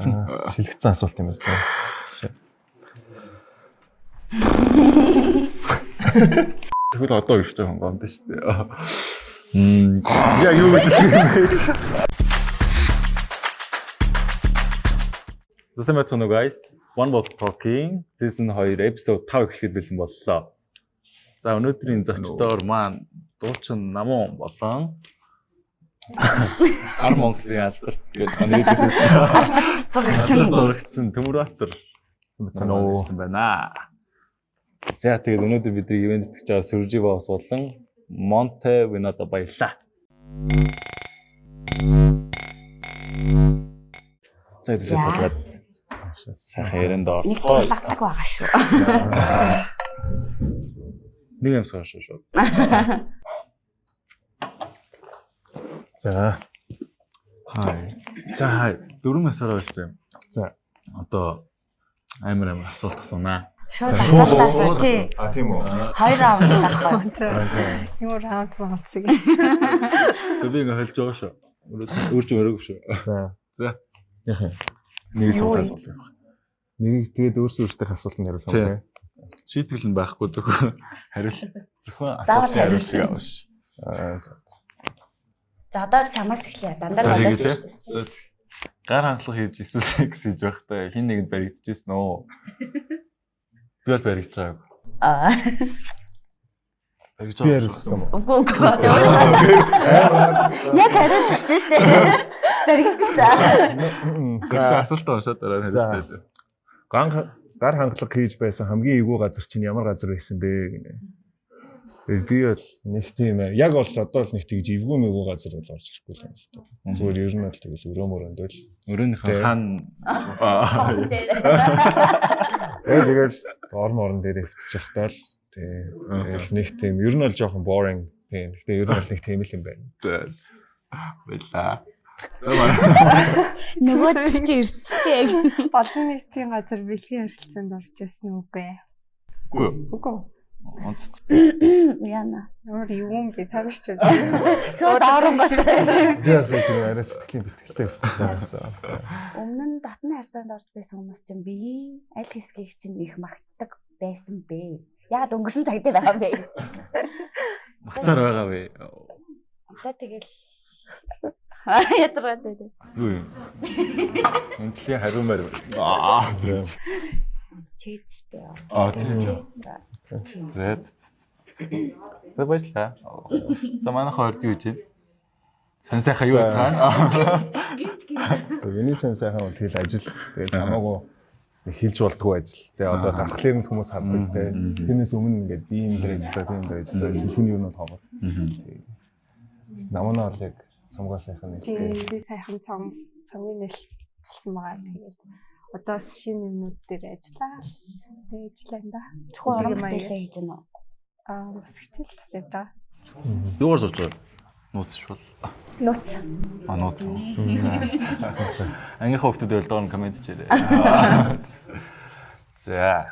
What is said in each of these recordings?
Шилэгдсэн асуулт юм байна. Тэгвэл одоо ирж байгаа юм байна шүү дээ. Яг юу гэж хэлэх юм бэ? Засам бацхан уу guys. One Bottle Talking Season 2 episode 5 эхлэхэд бэлэн боллоо. За өнөөдрийн зочдоор маань дуучин Намун болон Ар Монголын алдарт гэж онцлог зурагчин Төмөрбаатар байсан байна. За тэгээд өнөөдөр бидний ивент итгэж байгаа Сүржи Баус болон Монте Винодо баярлаа. За тэгээд толгойд сайхан ярианд орсон. Нэг тулгатдаг байгаа шүү. Нэг юмсгаа шүү. За. Хай. За 4 насаараа шүү. За одоо амар асуулт асуунаа. Шууд асуултаас тий. Тийм үү. 2 раунд тахгүй. Юу раунд мамсыг. Би ингээ хэлж байгаа шүү. Өөрч өрөөг шүү. За. Яах юм. Нэг асуулт. Нэг тэгээд өөрсдөө асуултанд хариулах юм тий. Шийтгэл нь байхгүй зөвхөн асуулт хариулах юм ш. За одоо чамаас эхлэе. Дандаа надаас. Гар хангалах хийж Иесусыг гэж байхдаа хин нэгэнд баригдчихсэн үү? Би бол баригдж байгааг. Баригдж байгаа. Үгүй. Яг хариулчихсан шүү дээ. Баригдчихсан. За асуулт уншаад дараа хариулъя. Гар хангалах хийж байсан хамгийн эвгүй газар чинь ямар газар байсан бэ гинэ. Би бол нэг тийм яг бол одоо л нэг тэгж эвгүй мэггүй газар бол орж ирэхгүй л юм шүү дээ. Зүгээр ер нь бол тэгэл өрөөмөрөнд л өрөөнийхөө хаан тэгэл орон дээр хөвчих таа л тэгэл нэг тийм ер нь бол жоохон boring тийм. Гэхдээ ер нь бол нэг тийм л юм байна. Баялаа. Нөгөө чи ирчихжээ. Олон нийтийн газар бэлгийн харилцаанд орж байсан үгүй. Үгүй. Яна. Өөр юм би тавьчих чад. Шууд орон бачирчээ. Яасан тийм арай сэтгэлийн бэлтгэлтэй байсан. Өмнө нь дотны харьцаанд орж байсан хүмүүс чинь биеийн аль хэсгийг чинь их магтдаг байсан бэ. Яагаад өнгөрсөн цаг дээр байгаа юм бэ? Магтаар байгаа вэ? Одоо тэгэл ядраад байдаг. Юу юм? Энтлийн хариумаар. Чийдтэй. Тийм. Зэт. За баярлаа. За манай хоёрд юу гэж? Сан сайхан юу цаана? За миний сан сайхан бол тэгэл ажил. Тэгэл хамаагүй хэлж болдгоо ажил. Тэгээ одоо гарахлаар нь хүмүүс хардаг те. Тэрнээс өмнө ингээд би энэ дээр ажиллаа, тийм дээр ажиллаа. Хэлхүүний юу нь бол хогоо. Намаа бол яг цомгоо сайхан нэлтэй. Би сайхан цомгийн нэл болсон байгаа. Тэгээд одоо шинэ юмнууд дээр ажиллаа. Тэгээд ажиллаа энэ да. Зөвхөн орон бүтээлээ хийж байна уу? Бас хичээл тас явж байгаа. Юугаар сурч байгаа? Нууц швал. Нууц. Нууц. Ангийнхаа хүүхдүүд байлдаа комент хийрээ. За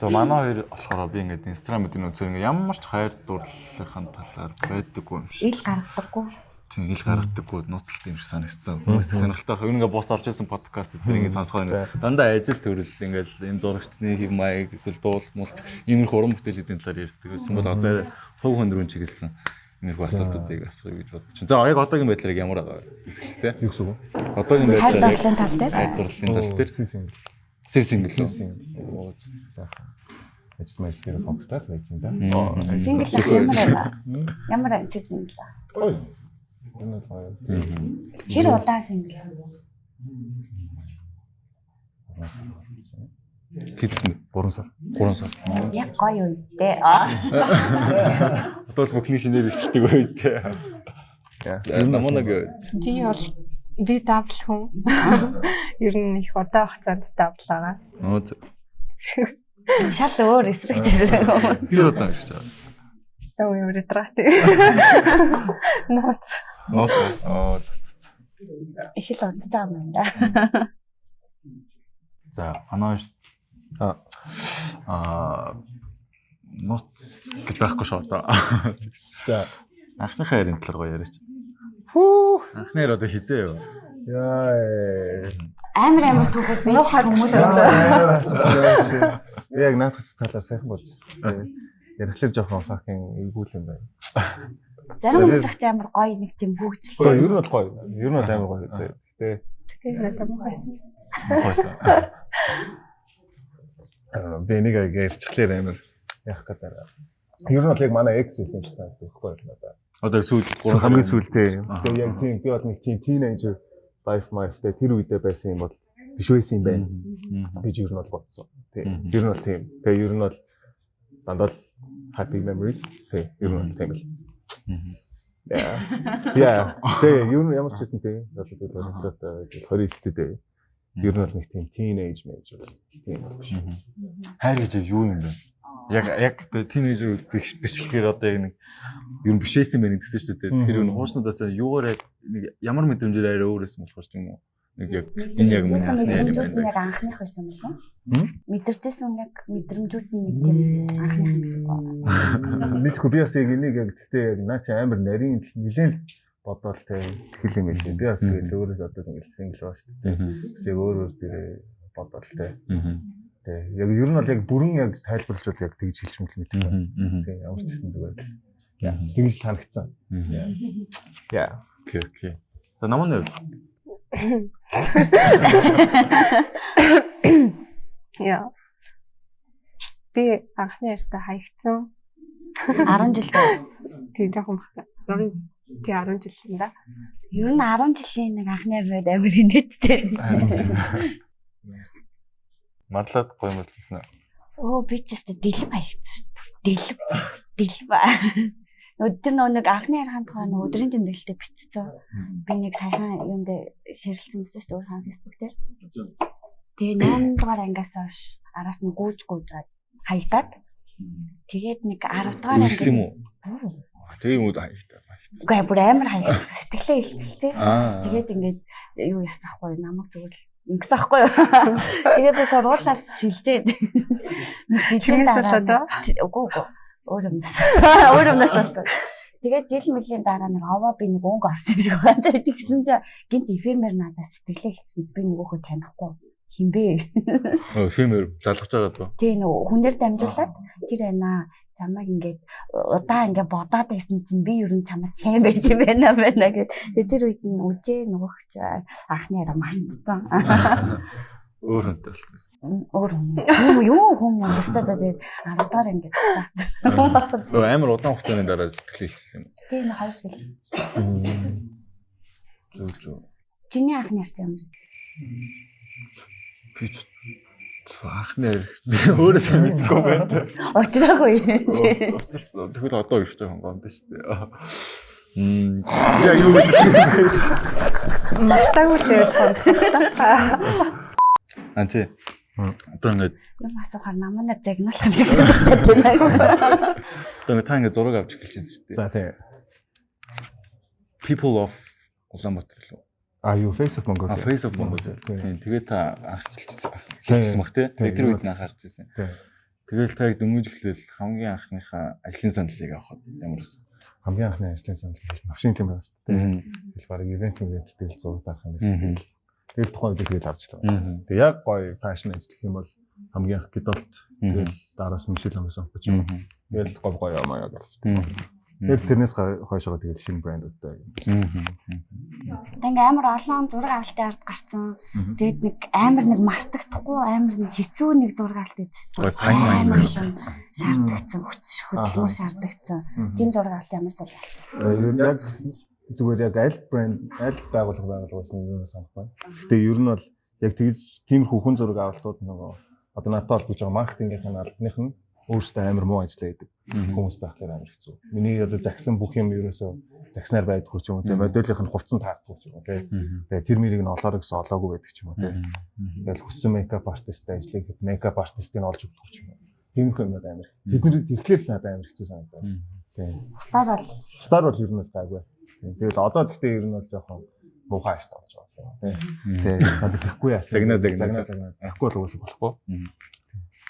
манай хоёр болохоор би ингээд инстаграмын үзээр ингээд ямар ч хайр дурлалын талаар байдаггүй юм шиг. Ил гаргадаггүй. Тийм ил гаргадаггүй нууцлалт юм шиг санагдсан. Хүмүүст сонирхолтой байх. Ингээ бус орж исэн подкаст дээр ингээ сонсгоо дандаа ажил төрөл ингээл энэ зурагчны хэв маяг эсвэл дуул мул иймэрхүү уран бүтээлийн талаар ярьдаг. Эсвэл бол одоо төв хөндрүүн чиглэсэн иймэрхүү асуултуудыг асууя гэж бодож чинь. За яг одоогийн байдлаар ямар байгаа вэ? Юу гэсэн үг? Одоогийн байдлаар хайр дурлалын тал дээр. Хайр дурлалын тал дээр сингл. Ажил маяг дээр фокустай байж юм да. Сингл ямар сингл. Ой. Хэр удаан сингл? Хэдэн 3 сар. 3 сар. Яг гоё үедээ. Одоо л бүхний шинээр ихтэй үедээ. Намоног Би дабл хүн. Ер нь их удаан хугацаанд даблаа. Шал өөр эсрэг зэрэг. Би удаан гэж байна. Тоо юу ретрат. Нууц. Их л унтж байгаа юм да. За манай нууц гэж байхгүй шүү одоо. За анхныхаа ярин талаар гоё яриач. Анхнаар одоо хизээ юу? Яа. амар түүхэд би хүмүүс яг наадах талаар сайхан болж байна. Ярихлаар жоохон fucking эвгүүл юм байна. Зарим хүмүүс их амар гоё нэг тийм хөвгчлээ. Гоё, ер нь бол гоё. Ер нь бол амар гоё заяа. Тэгээ надад мохсон. Би нэг ярьчихлаар амар яах гэдэг. Ер нь бол яг манай экс хэлсэн юм шиг санагдав байхгүй юу надад. Одоо сүүл хамгийн сүүлтэй. Тэгээ яг тийм би бол нэг тийм teenager life milestone тэр үедээ байсан юм бол биш байсан юм байна. Гэж ер нь бол бодсон. Тийм. Ер нь бол тийм. Тэгээ ер нь бол дандаа happy memories. Тийм. Ер нь бол тийм л. Яа. Тэгээ ер нь ямар ч гэсэн тийм. Одоо 20 ихтэй дээ. Ер нь бол нэг тийм teenage mage бол тийм биш. Хайр гэж юу юм бэ? Яг teenager биш гэхээр одоо яг нэг ер нь биш байсан байх гэсэн шүү дээ. Тэр нь хуучнуудаас юугаар нэг ямар мэдрэмжээр арай өөрөөс болох ч юм уу. Нэг яг энэ яг мэдрэмжүүд нь яг анхных байсан юм шүү. Мэдэрчсэн яг мэдрэмжүүд нь нэг тийм анхных юм шиг байна. Мэдгүй би бас яг энийг яг гэхдээ яг наа чи амар нарийн нэлээд бодвол тэ хэл юм хэлээ. Би бас тэгээд өөрөөс одоо ингэ single байгаа шүү дээ. Тэсээ өөр дээр бодвол тэ. Тэг. Яг ер нь бол яг бүрэн яг тайлбарлаж бол яг тэгж хэлж мэт мэт. Тэг. Ямар ч гэсэн зүгээр. Яа. Тэгж санагдсан. Яа. Окей. За намайг Яа. Би анхны ярьтаа хаягдсан 10 жилдээ. Тийм жоохон багтаа. Тий 10 жил юм да. Ер нь 10 жилийн нэг анхны байд амар инээдтэй. Марлаад гоё юм хэлсэн. Би ч яста дэлб хаягдсан шүү дээ. Дэлб. Өдөр нэг анхны ярихын тухай өдрийн тэмдэглэлтэй бичсэн. Би нэг саяхан юунд ширэлцсэн байсан шүү дээ өөр хаан фэйсбүүк дээр. Тэгээ 8 дугаар ангиас хойш араас нь гүйж хаягдаад. Тэгээд нэг 10 дугаар анги юм уу? Тэгээ юм уу хаягдаа. Үгүй бүр амар хаягдсан. Сэтгэлээ илчилжээ. Тэгээд ингээд юу ясахгүй намайг зүгээр л ингэсэн ахгүй юу. Тэгээд би сургуулаас шилжээд нэг жилийн дараа үгүй өөр юмнаас. Тэгээд жил мөлийн дараа нэг аваа би нэг өнгө орсон юм шиг байна. Тэгсэн чинь гинт эфемер надад сэтгэлээ илчсэн чи би нөгөөхөө танихгүй хинбэ. Эфемер залгаж байгаа дөө. Тийм нөгөө хүнээр дамжуулаад тэр байна. Чамайг ингээд удаа ингээд бодоод байсан чинь би ер нь чамд сайн байсан байна гэд. Тэр үед нь үжээ нөгөөх чи анхны яраа мартцсан. Өөр хүнтэй болчихсон. Өөр хүн. Юу хүн ярьцаа тэгээд 10 дахь ингээд цаасан. Амар удаан хугацааны дараа сэтгэлээ илчсэн юм. Тийм 2 жил. Зүг. Чиний анхны ярц ямар байсан? Би анхны өөрөө сайн мэдгүй байна. Очроогүй. Тэгвэл одоо ирэх жоохон гомд шүү дээ. Яа юу вэ? Мартаагүй л явж байна. Анти. Одоо ингээд юм асуухаар намайг загнуулах юм шиг санагдаад байна. Одоо ингээд та ингээд зураг авч эхэлж байна шүү дээ. За тийм. People of Улаанбаатар лөө. Юу Face of Mongolia. Face of Mongolia. Тийм. Тэгээд та анх хэлчихсэн баг тий. Тэр үед нь анхаарч ирсэн. Тэгэл та яг дөнгөж эхлээл хамгийн анхныхаа ажлын саналыг авахд ямар вэ? Хамгийн анхны ажлын санал гэж машин тийм байна шүү дээ. Тэгэл баг ивент тэгэл зураг дарах юм байсан. Тэгэл тухайн үед тэгэл авчлаа. Тэг яг гоё фэшн ажил гэх юм бол хамгийн анх гэдэлт тэгэл дараас нь Мишель Ламсан гэж юм. Тэгэл гоё юм аа гэж. Тэр тэрнээс хойшоо тэгэл шинэ брэндүүдтэй. Ингээ амар олон зураг авалтын ард гарцсан. Тэгээд нэг амар нэг мартагдахгүй амар нэг хэцүү нэг зураг авалт идэж шүү дээ. Амар шаардлагацсан хөдөлмөр шаардлагацсан. Тийм зураг авалт ямар зураг авалт. Яг зүгээр яг аль брэнд аль байгууллагаас нэг юм санах байна. Гэтэ ер нь бол яг тэгж тиймэрхүү хүн зураг авалтууд нөгөө одоо надад болж байгаа маркетингийнхэн албаных нь өөрөөсөө амар муу ажиллаа гэдэг. Хүмүүс байхлаар амар хэцүү. Миний одоо загсан бүх юм ерөөсөө загснаар байдгүй ч юм уу те модельийнх нь хувцсан таахгүй ч юм уу те. Тэгээ тэр мэрийг нь олоорой гэсэн олоогүй байдаг ч юм уу те. Тэгэл хүссэн мейкап артисттэй ажиллах хэд мейкап артистыг олж өгдөг ч юм уу. Тиймэрхүү юмуд амар. Тэдний тэгэхээр л надад амар хэцүү санагдав. Тийм. Стар бол ер нь гайгүй. Тэгэл одоо гэхдээ ер нь бол жоохон муухай аштай болж байгаа тийм. Тийм. Тэгэхгүй яасан. Загнаа. Ахгүй л уусах болохгүй.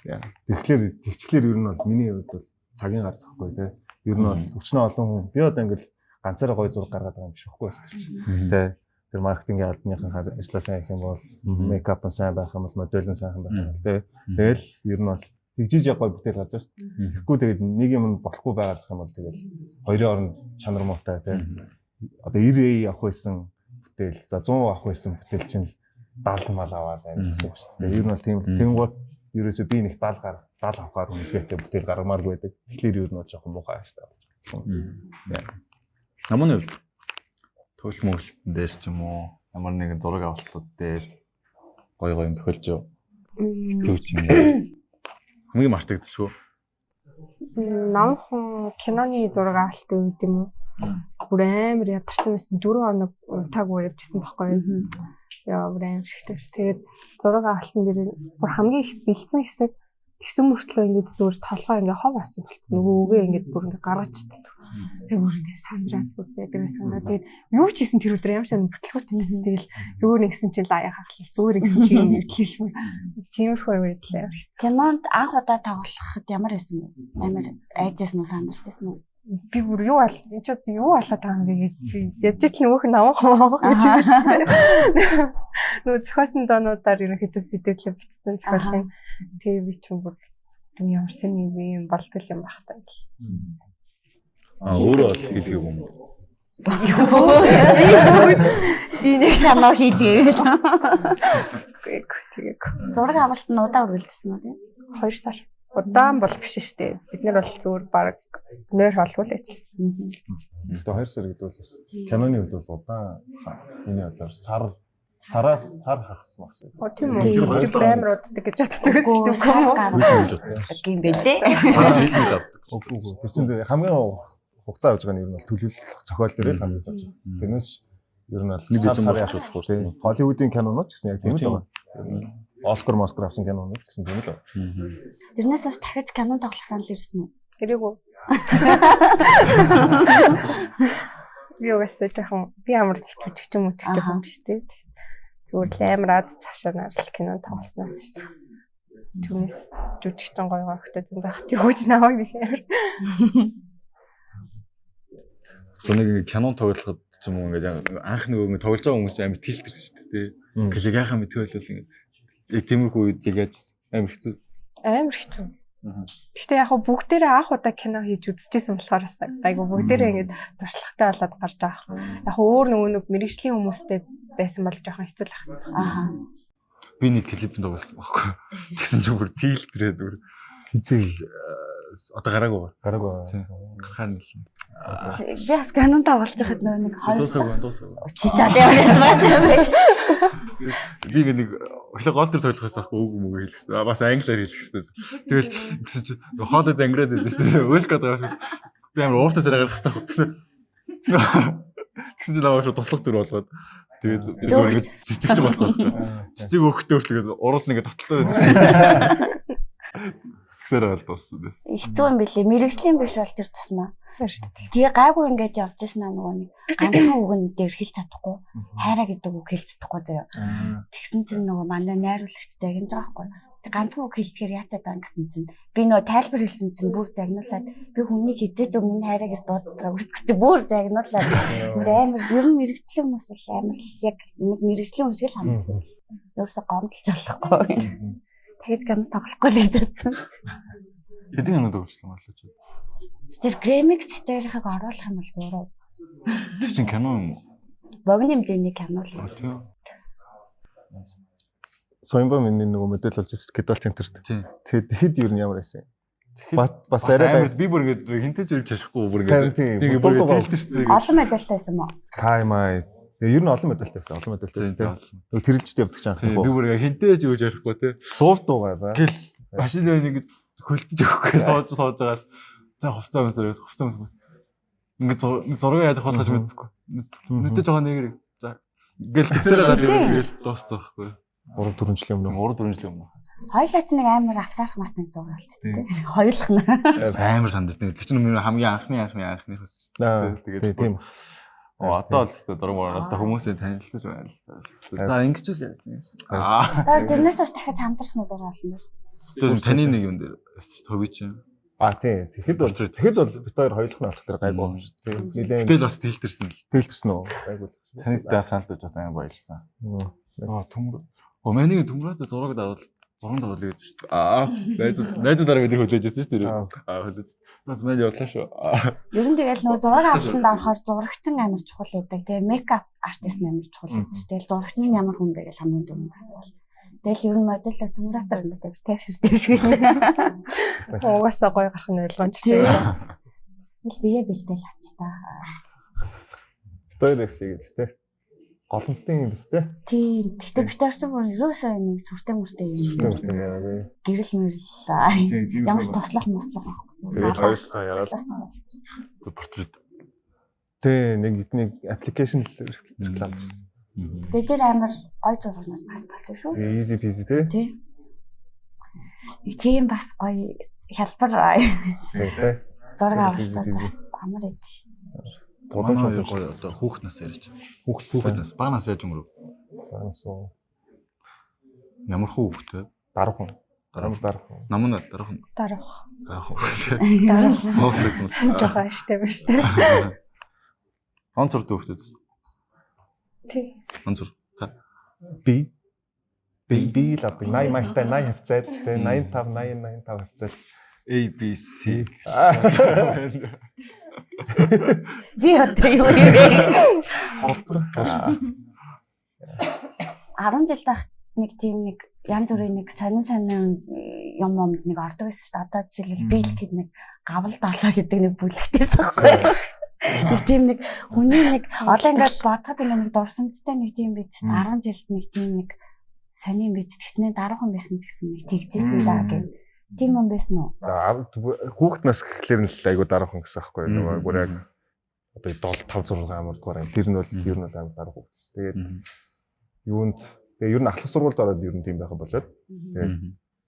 Яа. Тэгэхээр ер нь бол миний хувьд бол цагийн гар зөхгүй те. Ер нь бол өчнөө олон хүн би одоо ингээл ганцаараа гоё зураг гаргаад байгаа юм биш байхгүй байна шүү дээ. Тэ. тэр маркетингийн албаныхаа ажлаа сайн хийх юм бол мейкап нь сайн байх юм бол модель нь сайн байх юм бол тэгэл ер нь бол тэгжиж гоё бүтээл гарч байна. Тэгэхгүй тэгээд нэг юм болохгүй байгаад юм бол тэгэл хоёрын оронд чанар муутай тий. Одоо 90A авах байсан бүтээл за 100 авах байсан бүтээл чинь 70 мал аваад байна гэсэн үг шүү дээ. Ер нь бол тийм тэнгууд ерөөсөө би нэг 70 авахаар үнэлгээтэй бүтээл гаргамааргүй байдаг. Тэгэхээр ер нь бол жоохон муухай шүү дээ. Намын хувьд төгөл мөглөлтөн дээр ч юм уу ямар нэгэн зураг авалтууд дээр гоё юм зохиолж юу. Хэцүү ч юм. Хамгийн мартагдчихгүй. Намхан киноны зураг авалтын үед юм уу? Бүр амар ядарсан байсан 4 хоног унтаагүй явжсэн байхгүй юу? Яа бүр амар шигтэйс. Тэгээд зураг авалтын дээр бүр хамгийн их бэлдсэн хэсэг тэгсэн мөртлөө ингэж зүгээр толгой ингээ хов асан болцсон. Нөгөө үгээ ингээ бүр ингээ гаргаж чаддаг. Тэгээд бүр ингээ сандраад бүр байдаг санаа. Тэгээд юу ч хийсэн тэр өдөр ямар ч бүтлгүүтэй гэсэн. Тэгэл зүгээр нэгсэн чинь лаяа хахлаа. Зүгээр нэгсэн чинь нэтлэлмэ. Тиймэрхүү байдлаа амар хэцүү. Кинонд анх удаа тоглоход ямар байсан бэ? Амар айжсэн уу сандарчсэн үү? Би бүр юу бол энэ ч юу болоод байгаа юм бэ гэж би яж итл нөгөөх нь авах гэж хэлсэн. Нөгөө зохиосон доонуудаар ерөнхийдөө сэтгэлээ бичсэн зохиолын тэгээ би ч бүр ямар сони юм болтол юм байх таа гэл. Өөрөө бол хэлэх юм. Би нэг кино хийлгээв. Тэгээ. Зураг авалт нь удаа үргэлжлэсэн үү? 2 сар. Удаан бол биш шүү дээ. Бид нар бол зүгээр баг нойр холгүй л ажилласан. Тэгээд 2 сар гэдэг бол бас киноны үед бол удаан миний бодлоор сараас сар хагас мас. Тийм үү. Тэр амар уддаг гэж боддог шүү дээ. Гин бэлээ. Үгүй. Тэр чинь хамгийн хугацаа авж байгаа нь ер нь бол төлөвлөх зохиол дээр л хамгийн зав. Тэрнээс ер нь бол нэг бэлэн болж болох тийм. Холливуудын кинонууд ч гэсэн яг тийм л байна. Оскар авсан кинонууд гэсэн тийм л байна. Тэрнээс бас дахиж кино тоглох санал ирсэн үү? Тэрийгүү. Би угаасаа жоохон би амар их түжигч юм үчигтэй юм биш үү? Зүгээр л амар аз завшаанаар л кино тоглосноос шүү. Түүнээс жүжигчтэн гоё гохтой зүүн дахт юуж наваг нэг амар. Тоног кино тоглоход ч юм уу ингээд анх нөгөө тоглож байгаа хүмүүс амар тэлтэрсэн шүү дээ. Клиг яхаа мэдгүй бол ингээд тиймэрхүү үед яг амар хэцүү. Амар хэцүү. Гэхдээ яг бүгдээрээ анх удаа кино хийж үзчихсэн болохоор бас айгу бүгдээрээ ингээд туршлагатай болоод гарч байгаа. Яг өөр нэг мэрэгжлийн хүмүүстэй байсан бол жоохон хэцүү л ахсан. Би нэг клипэнд тоглосон байхгүй. Тэгсэн чинь бүр тэлтрээд бүр хизээл одоо гараагүй. Тийм. Гарахаар нэг. Би бас кинонд тоглож байхад нэг 2 дуусах. Чичаад яваад. Би нэг өглөө гол төр тоглохоос ахгүй үг мөг хэлчихсэн. Бас англиар хэлчихсэн. Тэгэл гэсэн чи хоолой зангираад байдсан. Өөлгöd байгаа шүү. Би амар ууртаа зэрэг гарах хэрэгтэй гэсэн. Тэгсэн чи наваа шүү туслах зүр болгоод тэгээд ингээд цэцэг ч болсон. Цэцэг өөхтөөр тэгээд урал нэгэ таталтай байсан. Тэгсээр бол дууссан. Хэцүү юм билий. Мэргэжлийн биш бол тэр тусмаа. Тэгээ гайгүй ингэж явж ирсэн нөгөө нэг ганцхан үгэн дээр хэлж чадахгүй. Хайраа гэдэг үг хэлж чадахгүй заяа. Тэгсэн чинь нөгөө манай найруулагчтай гинж байгаа байхгүй. Ганцхан үг хэлчихээр яацаад байгаа гэсэн чинь би нөгөө тайлбар хэлсэн чинь бүр загнуулаад би хүнийг хизээч өмнө хайраагаас дуудаж байгаа үсгэж чи бүр загнуулаад бүр амар ер нь мэргэжлийн хүмүүс л амар яг нэг мэргэжлийн хүн шиг л ханддаг. Ерөөсө гомдолж болохгүй. Тэгэж кино тоглохгүй л гэж бодсон. Хэдэн кино тоглосон болоо ч. Тэр Gramix дээрхийг оруулах юм бол гурав. Тэр чинь кино юм уу? Богино хэмжээний кино л. Тийм. Соёмба миний нөгөө модель болж ирсэн гэдэл тентэрт. Тэгэд хэд ер нь ямар байсан? Бас арай би бүр ингэж хинтэж ирж чашахгүй бүр ингэж нэг бүр тэлтэрсэн. Олон медальтайсан юм уу? Каймай. Ер нь олон медальтай байсан. Олон медальтай байсан. Нөгөө тэрэлжтэй явдаг ч анх. Би бүр хинтэж өгч ярихгүй те. Дуугаа за. Гэл машин нэг хөлтөж өгөхгүй сууж байгаа. За хувцас өмсөв. Ингээд зураг яаж авах гэж мэддэггүй. Нүдэж байгаа нэг за гэл тэсэрээ дууссан байхгүй. 3-4 жилийн өмнө. 3-4 жилийн өмнө. Хоёлаа ч нэг амар авсаарах мас нэг зураг болттой. Хоёулах нь. Амар санддаг. Тэр чинь хамгийн анхны хөс. Тэгээд тийм. Одоо л өстой зураг мөрөөс та хүмүүсээ танилцаж байна. За ингэж үл яаж юм. Тэр тэрнээс бас дахиж хамтарсан зураг олно. Тэр таны нэг юм дээр хөвий чинь. тий. Тэгэхэд бол бит хоёр хоёулах нь болох зэрэг гайгүй юм шүү. Тий. Тэгэл бас тэлдэрсэн л. Тэлдэрсэн үү? Гайгүй. Таныг даасаалдаж байгаа юм баярлсан. Төмөр. Манайг төмрөөд зураг давал зураг давал гэж шүү дээ. Найзуудаараа бид хөлөөж байсан шүү дээ. Хөлөөж. Зас мэл явлаа шүү. Ер нь тэгэл нөгөө зураг авалтанд орохоор зурагчин амар чухал байдаг. Тэгээ мейкап артист амар чухал байдаг. Тэгэл зурагчин нь ямар хүн бэ гэж хамгийн дөрөнд асуувал. Тэгэл ер нь модель төмрөтөр юм байна. Тавьширтэй. Угаасаа гоё гарах нь ойлгомжтой. Ил бие бэлтэл ач та. Стойлексиг гэж тий. Голомтын юм биш тий. Тий. Тэгтээ битэрсэн бүр ерөөсөө нэг сүртэй мөртэй юм. Гэрэл мэрэл ямар ч туслах мослох байхгүй. Тэгээд хоёулаа яриад портрет. Тий, нэг аппликейшн реклам хийсэн. Тэгээд тэр амар гоё зургууд бас болсон шүү. Easy peasy тий. Тий. Тийм бас гоё хялбар Тий. зураг авалтад бас амар идэл. Манай гоё одоо хүүхд нас ярьж. Хүүхд нас багнаас яаж өнгөрөв? Багнаас уу. Ямар хүүхдтэй? Дархан. Намна дархан. Жохоо штэ биш тэ. Онцор хүүхдтэй. Тий. Онцор. Та. Би л авдаг 80 маягтай 80 хавцаад тэ 85 хавцаад ABC. Би одоо юу юм бэ? 10 жил тахт нэг тийм нэг янз бүрийн нэг сонин юм нэг ордог байсан шүү дээ. Одоо жишээлбэл би л гээд нэг гавал далаа гэдэг нэг бүлэгтээс байхгүй. Нэг тийм нэг хүний нэг одоо ингээд бодоход нэг дурсамжтай нэг тийм бид 10 жилд нэг тийм нэг сонин бид тэгснээ даруухан байсан ч гэсэн нэг тэгжсэн даа гэх. Тийм юм байсан уу? Хүүхэд нас гэхлээр нь л айгу дараахан гэсэн аахгүй нөгөө бүр яг одоо 7 5 6 амар дугаар юм. Тэр нь бол ер нь амар дараахан хүүхэд шүү. Тэгээд юунд тэгээ ер нь ахлах сургуульд ороод ер нь тийм байхад болоод тэгээд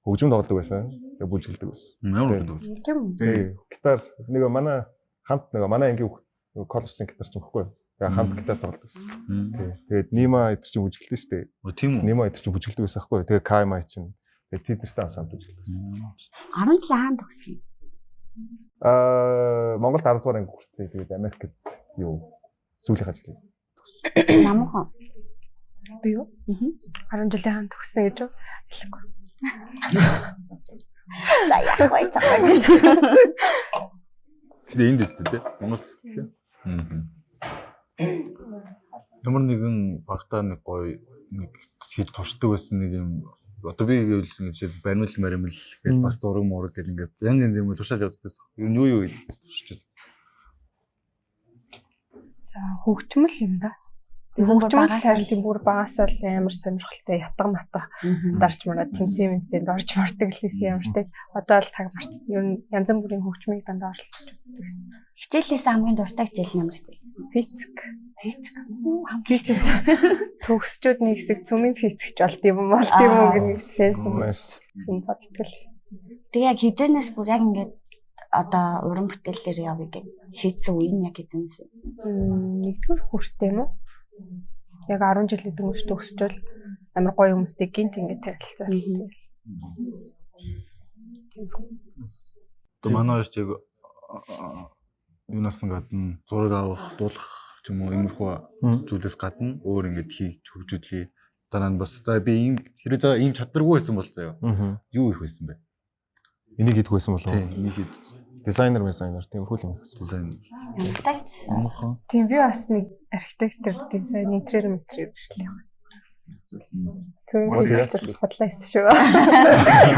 хөгжим тоглодог байсан. Тэгээд бүжгэлдэг байсан. Ямар хөгжим? Тэгээ гитар нэг манай ангийн хүүхэд коллежийн гитарч юм хэвгүй. Тэгээ хамт гитар тоглодог байсан. Тэгээд Нима эдэр чинь бүжгэлдэг шүү дээ. Тийм үү? Нима эдэр чинь бүжгэлдэг байсан хэвгүй. Тэгээ Каймай чинь тэд нартай хамт бүжгэлдэг байсан. 10 жил хаан төгсөн. Монголд 10 дугаар анги хүртээ тэгээд Америкт юу сүүлийн ажил төгсөн. Намхан. Би юу? 10 жилийн хаан төгсөн гэж юу? Хэлэхгүй. За яах вэ чамаа. Тэ энд дэстэй те. Монголд те. Ямар нэгэн багтаа нэг гоё нэг хийж туршдаг байсан нэг юм одоо би гэвэлсэн гэж баримл гэж бас зураг мураг гэл ингээд янз юм туршаал явдаг байсан. Юу туршижсэн. За хөгжмөл юм да. Хөгжмөл хайрлын бүр багасаа л амар сонирхолтой ятга матга дарж мараад тэмцээнд орж мартдаг лээсэн юм штэ. Одоо л таг марцсан. Ер нь янз бүрийн хөгжмийг дандаа оролцож үздэг гэсэн. Хичээлээс хамгийн дуртай хичээл ямар хичээл? Физик. Төгсчүүд нэг хэсэг цөмийн физикч болт юм гэх сенс юм боддог л. Тэгээ яг хизэнээс бүр яг ингээд одоо уран бүтээлээр явъя гэж шийдсэн үе нь яг хизэнээс. Нэгдүгээр курстэй юм уу? Яг 10 жилийн дөнгөж төгсчөөл амар гоё хүмүүстэй гинт ингээд танилцсан. То манай ч яг юунаас нэг гадна зураг авах, дуулах ч юм уу иймэрхүү зүйлээс гадна өөр ингээд хийж хөгжүүлээ. Дараа нь бас за би ийм хэрэг за ийм чадваргүй байсан бол заяа. Юу их байсан бэ? Энийг хийдэг байсан болов уу? Тийм, энийг хийдэг. Дизайнер тиймэрхүү юм гэсэн. Дизайн. Янзтайч. Тийм би бас нэг архитектор, дизайн, интерьер бичлээ явсан. Зөв физикч бодлоо хийсэн шүү.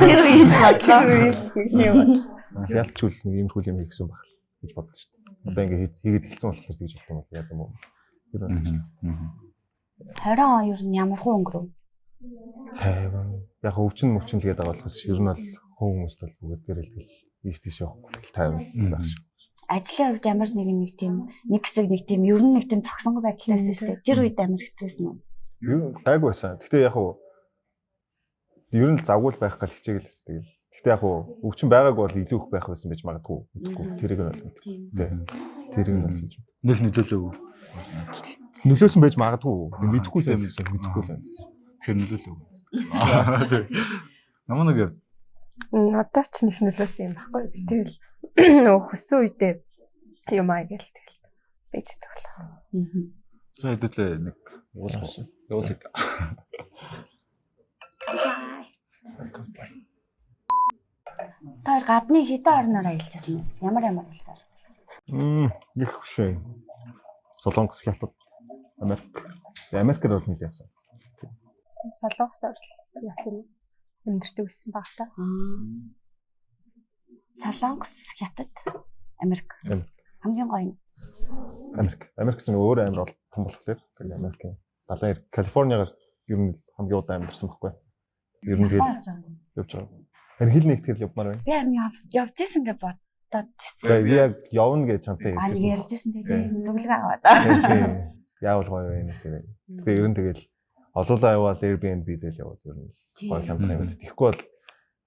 Тэр үеийн бодлоо нэг юм. Ялчгүй нэг иймэрхүү юм хийсэн байх гэж боддоо шүү. Одоо ингээд хийгээд хэлсэн болохоор тэгж болтой юм яа юм уу? Тэр байна шүү. 20 он ер нь ямар хуу өнгөрөв? 50. Яг өвчин л гээд байгаа болохос ер нь бол хүмүүст бол бүгд дээрэлтгэл ийш тийш явахгүй тэгэл 50 байх шүү. Ажлын хувьд ямар нэг тийм нэг хэсэг нэг тийм ер нь нэг тийм зогсонгүй байдалтай байсан шүү дээ. Тэр үед амар хэцүүсэн үү? Гайгүй байсан. Гэтэ яг уу ер нь л завгүй байх гал хичээгэл хэс тэгэл. Гэтэ яг уу өвчин байгааг бол илүү их байх байсан байж магадгүй. Мэдхгүй. Тэрийг нь бол мэдгүй. Тэрийг нь бол хэлж байна. Нэг нөлөөлөөгүй. Нөлөөсөн байж магадгүй. Мэдхгүй л байсан. Мэдхгүй л байна. Тэгэхээр нөлөөлөөгүй. Намаа нэг Надад ч нэг нөлөөсөн юм баггүй. Би тэгэл нөгөө хүссэн үедээ юм аа гээл тэгэл бийждэг болоо. За хэдүүлээ нэг уулах. Тэр гадны хэдэн орноор аялжсэн бэ? Ямар улсаар? Их хөшөө. Солонгос, Хятад, Америкээр бол нэг явсан. Солонгосоор яасан өндөртөг гэсэн баг та. Солонгос, Хятад, Америк. Хамгийн гоё нь Америк ч өөр амар том болохоор тэгээ Америкийн далайн Калифорниагаар ер нь хамгийн удаан амьдэрсэн байхгүй. Ер нь тэгэл явж байгаа. Харин хил нэг тэгэл явмаар байна. би харин явж ирсэн гэж бодоод Тэгээ би яг явна гэж чамтай ярьжсэн тэгээ зөвлөгөө аваад. Яавал гоё вэ тэгээ. Тэгээ ер нь тэгэл олуулаа яваал Airbnb дээр явал ер нь гоё хямдхан юм. Тэгэхгүй бол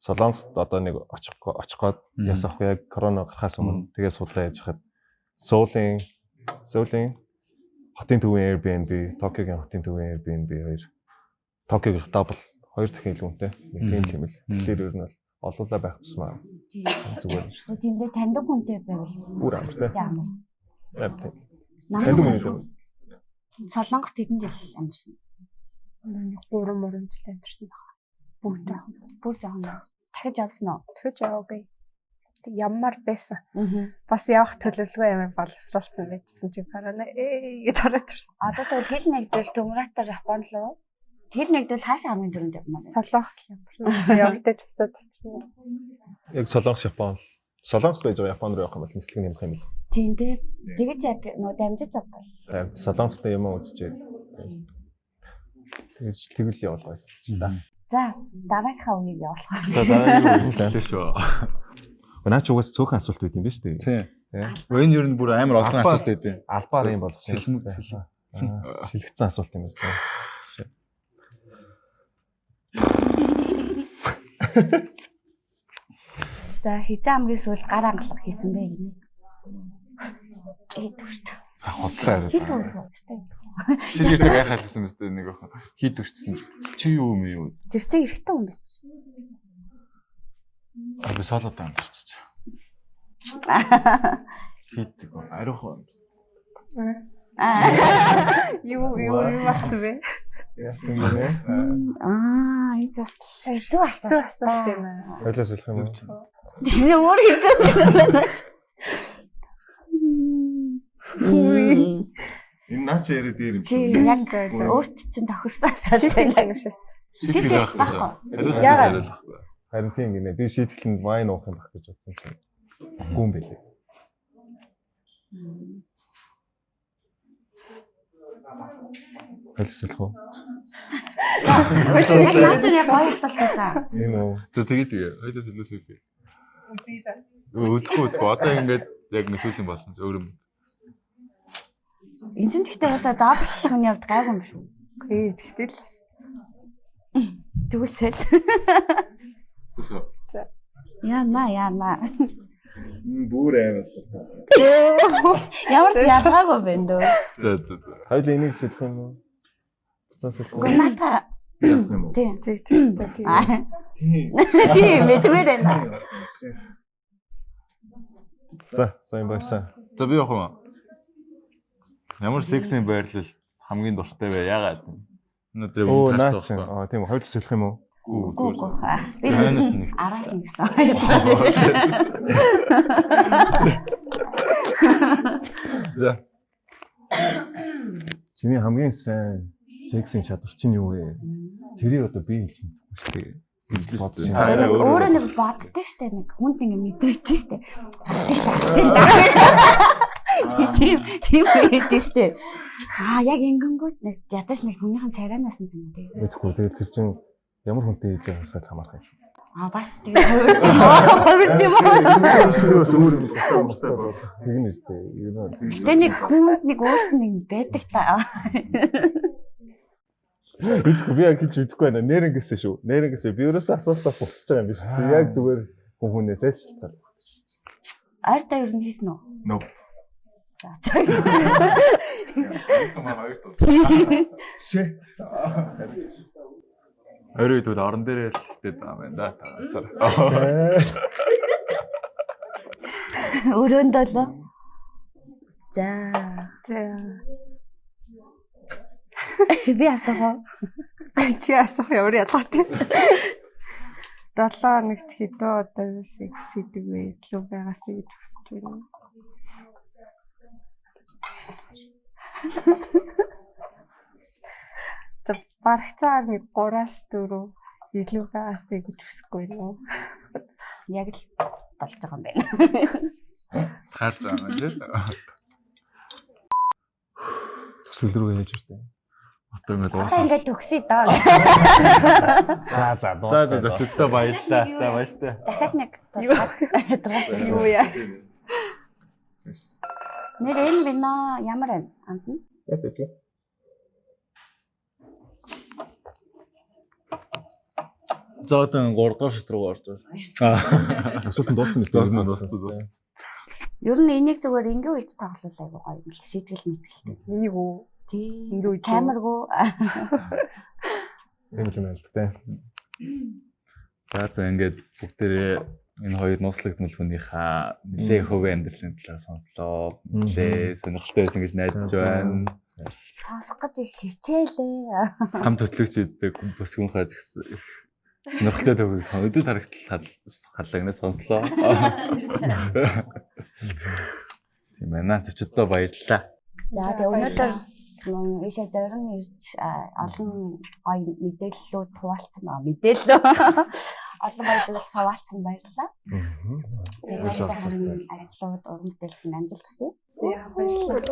Солонгост одоо нэг очих гээд ясаахгүй яг корона гарахаас өмнө тэгээ судлаа яж хахад Суулийн хотын төвийн Airbnb, Токиогийн хотын төвийн Airbnb хоёр Токиогийн дабл хоёр дахин илүү үнэтэй. Нэг тийм л. Тэгэхээр ер нь бол олуулаа байх тусмаа. Зүгээр юм шиг. Тэндээ таньдаг хүнтэй байвал Бүр амартай. ямар. Яг тийм. Намайг Солонгост хэдэн жил амьдсан? Нэг 3 жил амьдсан баг. Бүр жоохон. Дахиж явсан уу? Тэгэж яваагүй. Тэг ямар байсан. Бас явах төлөвлөгөө ямар боловсруулсан байжсэн чи гараа гэж хараад ирсэн. Одоо тэгвэл хэл нэгдэл Төмратаар Японд руу. Хэл нэгдэл хаашаа хамгийн түрүүнд явмаа? Солонгос явагдаж буцаад очив. Яг Солонгос, Япон. Солонгос байж байгаа Япон руу явах юм бол нислэг нэмэх юм л. Тийм дээ. Тэгэж яг нөө дамжиж авбал. Солонгостой юм үзчихээ. Тэгвэл явуулгаа. За, дараагийнхаа үеийг явуулах. За дараагийн үү шүү. Наач угаас цөөхөн асуулт байт юм ба шүү дээ. Энэ ер нь бүр амар олон асуулт байдیں۔ Албаар юм болох юм. Шилэгдсэн асуулт юм байна. За, хизээ хамгийн сүүлд гар ангалах хийсэн бэ гинэ. Төвшт. Хотлоо яриа. Хит төвштэй. Чи тэрийг гайхалсан мэт нэг охин. Хит төвчсөн. Чи юу юм юу? Тэр чинь эрэхтэй хүн биш шүү. Би солоод амьдч. Хит ариухан. Юу болсон бэ? Яасан бэ? Энэ ч бас хэцүү асуулт юм аа. Ойлоос хэлэх юм уу? Тийм өөр хэцүү. Энэ наач яриа дээр юм шиг. Тийм яг өөрт чинь тохирсон асуулт юм шиг. Шийдэл баггүй. Харин тийм гинэ. Би шийдэлэнд вайн уух юм баг гэж бодсон чинь. Гүн бэлээ. Хэлсэлх үү? Наач яг гоё асуулт байсан. Энэ үү. Тэгээд хоёлаас илүүсэй. Үзгүй. Одоо ингээд яг нэсүүл юм болсон. Өөр юм. Энд чинь гэхдээ басаа дабл хүн явд гайгүй юм шүү. Үгүй тэгтэл Тэгвэл яана. Бүр амарсан. Ямар ч ялгаагүй байна дөө. За. Хоёул энийг сэлэх юм уу? Буцаа сэлэх үү? Гүната. Тийм. Тийм мэдвэр байна. За, сайн байсаа. За би явах юм. Ямар сексийн байрлал хамгийн дуртай вэ? Яагаад? Өнөөдөр наач. Тийм хоёул сэлэх юм уу? Үгүй. Би араас нь гэсэн. За. Чиний хамгийн сайн сексийн чадвар чинь юу вэ? Тэрийг одоо би хэлж мэдгүй шүү дээ. Өөрөө нэг боддөө штэ нэг хүнд ингэ мэдрэгдэн штэ. Тэг чагч энэ. Тийм байдаг штэ. Яг ингэнгүүт нэг ядаж нэг хүнийхэн царайнаас нь юм тий. Мэдгүй. Тэгээд тэр чинь ямар хүнтэй хийж байгаасаа хамаарх юм шүү. Бас тэгээд хувирт юм уу? Өөр юм байна. Тэгнэ штэ. Гэтэ нэг хүнд нэг өөрт нэг байдаг та. Би яг хийж үзэхгүй байна. Нэрнгэсээ шүү. Нэрнгэсээ би ерөөсөө асуултаа буцаж байгаа юм биш. Би яг зүгээр хүнээсээ л шалтгаалж. Арта юу хийсэн үү? Нөө. За. Самаа хоёрт. Shit. Орой үед орон дээрээ л хитээд байгаа юм да. Ганцаар. Өрөөндөө л. За. Би асуух. Чи асуух ямар ялгаатай. 7 хоногт хэдэн удаа секс хийдэг вэ? Илүү байгаасаа гэж хүсэж байна. За барагцаар нэг 3-4 илүү байгаасаа гэж хүсэхгүй нөө. Яг л болж байгаа юм байна. Харж байгаа юм тийм. Төсөл рүү яаж ирдэ? Одоо ингэ Одоо дуусна. ингээд төгсөй доо. За За зочдтой баярлалаа. За баяртай. Дахиад нэг тусгаад Юу яа. нэр энэ бино ямар байна? Амт нь? Яадаг. За одоо 3 дугаар шат руу орж байна. Асуулт нь дууссан мэт. Дууссан. Ер нь энийг зүгээр ингийн үед тоглол айгуу гоё юм л сэтгэл мэтгэлтэй. Энийг үү? Тий. Ингийн үед камергүй. Ийм юм байна л дээ. За ингээд бүгдээрээ энэ хоёр нууцлагдмал хүнийхээ нэлээ хөвөө амьдралын талаар сонслоо. Нэлээ сонирхолтой байсан гэж найдаж байна. Сонсох гэж их хичээлээ. Хамт хөтлөгчдөг бүсгүнхаа гэсэн сонирхолтой төгөөг өдөр харагтал халлагнаас сонслоо. Тийм байна. Зочдтой баярлалаа. За тэгээ өнөөдөр ийшээ зорин ирж олон гоё мэдээллүүд хуваалцсан аа мэдээлэл олон гоё зүйл суваалцсан баярлалаа. Тэгээ цаашдаа харин ажлууд уран бүтээлд амжилт хүсье. За баярлалаа.